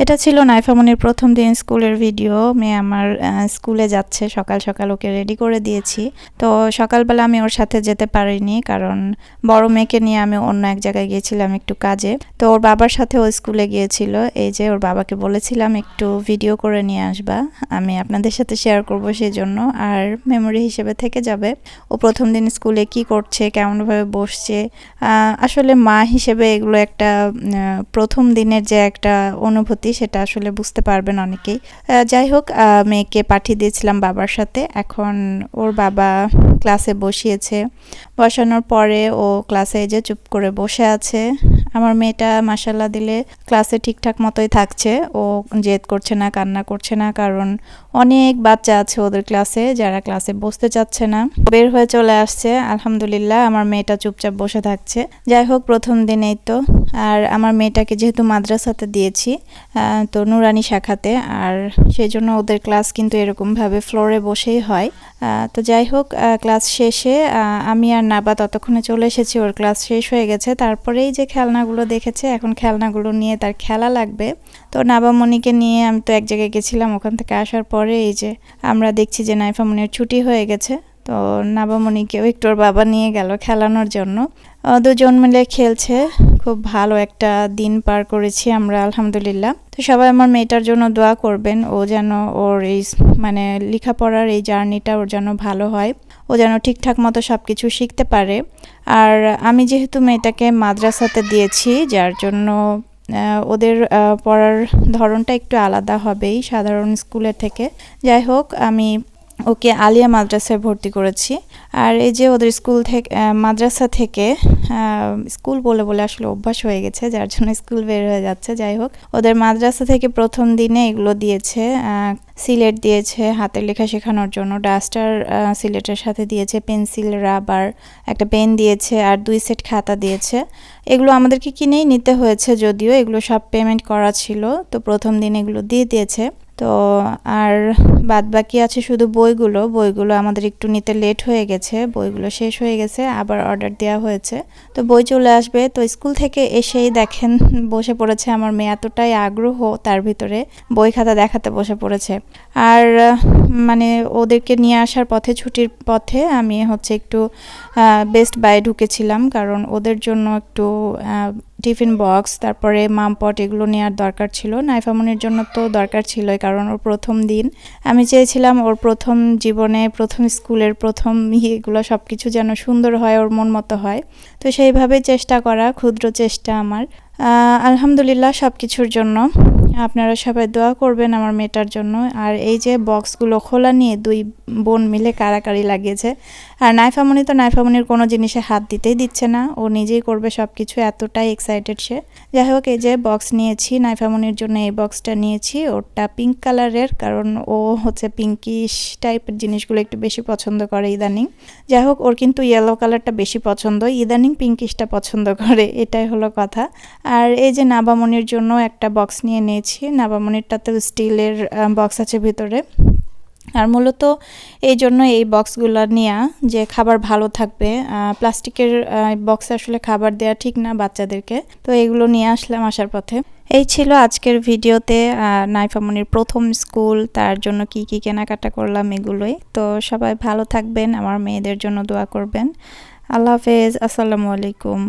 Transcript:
এটা ছিল নাইফামনির প্রথম দিন স্কুলের ভিডিও। মেয়ে আমার স্কুলে যাচ্ছে, সকাল সকাল ওকে রেডি করে দিয়েছি। তো সকালবেলা আমি ওর সাথে যেতে পারিনি, কারণ বড় মেয়েকে নিয়ে আমি অন্য এক জায়গায় গিয়েছিলাম একটু কাজে। তো ওর বাবার সাথে ও স্কুলে গিয়েছিল। এই যে ওর বাবাকে বলেছিলাম একটু ভিডিও করে নিয়ে আসবা, আমি আপনাদের সাথে শেয়ার করব, সেই জন্য আর মেমোরি হিসেবে থেকে যাবে। ও প্রথম দিন স্কুলে কি করছে, কেমনভাবে বসছে। আসলে মা হিসেবে এগুলো একটা প্রথম দিনের যে একটা অনুভূতি, সেটা আসলে বুঝতে পারবেন অনেকেই। যাই হোক, মেয়েকে পাঠিয়ে দিয়েছিলাম বাবার সাথে। এখন ওর বাবা ক্লাসে বসিয়েছে। বসানোর পরে ও ক্লাসে যে চুপ করে বসে আছে। আমার মেয়েটা মাশাআল্লাহ দিলে ক্লাসে ঠিকঠাক মতোই থাকছে। ও জেদ করছে না, কান্না করছে না, কারণ অনেক বাচ্চা আছে ওদের ক্লাসে যারা ক্লাসে বসতে চাচ্ছে না। বের হয়ে চলে আসছে, আলহামদুলিল্লাহ। আমার মেয়েটা চুপচাপ বসে থাকছে। যাই হোক, প্রথম দিনেই তো। আর আমার মেয়েটাকে যেহেতু মাদ্রাসাতে দিয়েছি, তো নুরানি শাখাতে, আর সেই জন্য ওদের ক্লাস কিন্তু এরকমভাবে ফ্লোরে বসেই হয়। তো যাই হোক, ক্লাস শেষে আমি আর নাবা ততক্ষণে চলে এসেছি, ওর ক্লাস শেষ হয়ে গেছে। তারপরেই যে খেলনাগুলো দেখেছে, এখন খেলনাগুলো নিয়ে তার খেলা লাগবে। তো নাবামণিকে নিয়ে আমি তো এক জায়গায় গেছিলাম, ওখান থেকে আসার পরে এই যে আমরা দেখছি যে নাইফামনির ছুটি হয়ে গেছে। তো নাবামণিকেও একটু ওর বাবা নিয়ে গেল খেলানোর জন্য। দুজন মিলে খেলছে। খুব ভালো একটা দিন পার করেছি আমরা, আলহামদুলিল্লাহ। তো সবাই আমার মেয়েটার জন্য দোয়া করবেন, ও যেন ওর এই মানে লেখাপড়ার এই জার্নিটা ওর যেন ভালো হয়, ও যেন ঠিকঠাক মতো সব কিছু শিখতে পারে। আর আমি যেহেতু মেয়েটাকে মাদ্রাসাতে দিয়েছি, যার জন্য ওদের পড়ার ধরনটা একটু আলাদা হবেই সাধারণ স্কুলের থেকে। যাই হোক, আমি ওকে আলিয়া মাদ্রাসায় ভর্তি করেছি। আর এই যে ওদের স্কুল থেকে মাদ্রাসা থেকে স্কুল বলে বলে আসলে অভ্যাস হয়ে গেছে, যার জন্য স্কুল বের হয়ে যাচ্ছে। যাই হোক, ওদের মাদ্রাসা থেকে প্রথম দিনে এগুলো দিয়েছে, সিলেট দিয়েছে হাতের লেখা শেখানোর জন্য, ডাস্টার সিলেটের সাথে দিয়েছে, পেন্সিল, রাবার, একটা পেন দিয়েছে, আর 2 সেট খাতা দিয়েছে। এগুলো আমাদেরকে কিনেই নিতে হয়েছে, যদিও এগুলো সব পেমেন্ট করা ছিল। তো প্রথম দিন এগুলো দিয়ে দিয়েছে। তো আর বাদ বাকি আছে শুধু বইগুলো আমাদের একটু নিতে লেট হয়ে গেছে, বইগুলো শেষ হয়ে গেছে, আবার অর্ডার দেওয়া হয়েছে। তো বই চলে আসবে। তো স্কুল থেকে এসেই দেখেন বসে পড়েছে আমার মেয়ে, এতটাই আগ্রহ তার ভিতরে, বই খাতা দেখাতে বসে পড়েছে। আর মানে ওদেরকে নিয়ে আসার পথে, ছুটির পথে আমি হচ্ছে একটু বেস্ট বাই ঢুকেছিলাম, কারণ ওদের জন্য একটু টিফিন বক্স, তারপরে মামপট, এগুলো নেওয়ার দরকার ছিল। নাইফামনির জন্য তো দরকার ছিলই, কারণ ওর প্রথম দিন। আমি চেয়েছিলাম ওর প্রথম জীবনে, প্রথম স্কুলের প্রথম এগুলো সব কিছু যেন সুন্দর হয়, ওর মন মতো হয়। তো সেইভাবে চেষ্টা করা, ক্ষুদ্র চেষ্টা আমার। আলহামদুলিল্লাহ সব কিছুর জন্য। আপনারা সবাই দোয়া করবেন আমার মেয়েটার জন্য। আর এই যে বক্সগুলো খোলা নিয়ে 2 বোন মিলে কাড়াকাড়ি লাগিয়েছে। আর নাইফামনি তো নাইফামনির কোনো জিনিসে হাত দিতেই দিচ্ছে না, ও নিজেই করবে সব কিছু, এতটাই এক্সাইটেড সে। যাই হোক, এই যে বক্স নিয়েছি নাইফামনির জন্য, এই বক্সটা নিয়েছি। ওরটা পিঙ্ক কালারের, কারণ ও হচ্ছে পিঙ্কিশ টাইপের জিনিসগুলো একটু বেশি পছন্দ করে ইদানিং। যাই হোক, ওর কিন্তু ইয়েলো কালারটা বেশি পছন্দ, ইদানিং পিঙ্কিশটা পছন্দ করে, এটাই হলো কথা। আর এই যে নাবামনির জন্য একটা বক্স নিয়ে নিয়েছি, নাবামনিরটাতেও স্টিলের বক্স আছে ভিতরে। আর মূলত এই জন্য এই বক্সগুলো নেওয়া, যে খাবার ভালো থাকবে। প্লাস্টিকের বক্সে আসলে খাবার দেওয়া ঠিক না বাচ্চাদেরকে। তো এগুলো নিয়ে আসলাম আসার পথে। এই ছিল আজকের ভিডিওতে নাইফামনির প্রথম স্কুল, তার জন্য কি কি কেনাকাটা করলাম এগুলোই। তো সবাই ভালো থাকবেন, আমার মেয়েদের জন্য দোয়া করবেন। আল্লাহ হাফেজ, আসসালামু আলাইকুম।